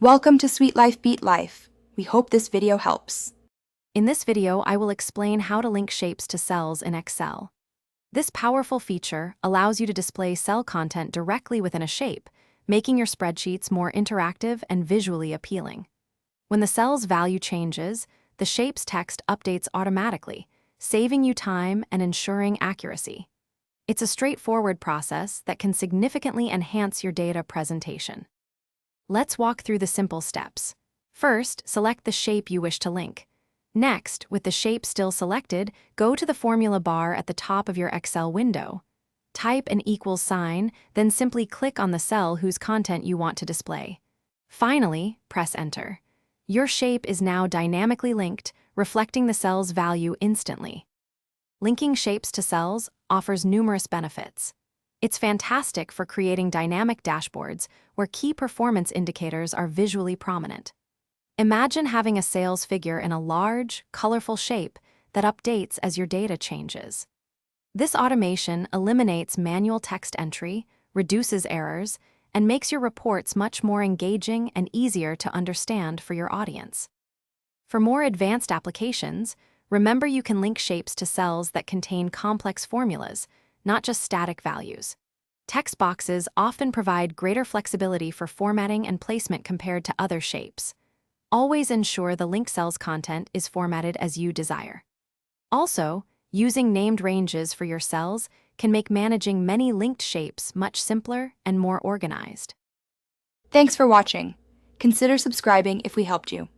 Welcome to Sweet Life Beat Life. We hope this video helps. In this video, I will explain how to link shapes to cells in Excel. This powerful feature allows you to display cell content directly within a shape, making your spreadsheets more interactive and visually appealing. When the cell's value changes, the shape's text updates automatically, saving you time and ensuring accuracy. It's a straightforward process that can significantly enhance your data presentation. Let's walk through the simple steps. First, select the shape you wish to link. Next, with the shape still selected, go to the formula bar at the top of your Excel window. Type an equals sign, then simply click on the cell whose content you want to display. Finally, press Enter. Your shape is now dynamically linked, reflecting the cell's value instantly. Linking shapes to cells offers numerous benefits. It's fantastic for creating dynamic dashboards where key performance indicators are visually prominent. Imagine having a sales figure in a large, colorful shape that updates as your data changes. This automation eliminates manual text entry, reduces errors, and makes your reports much more engaging and easier to understand for your audience. For more advanced applications, remember you can link shapes to cells that contain complex formulas, not just static values. Text boxes often provide greater flexibility for formatting and placement compared to other shapes. Always ensure the linked cell's content is formatted as you desire. Also, using named ranges for your cells can make managing many linked shapes much simpler and more organized. Thanks for watching. Consider subscribing if we helped you.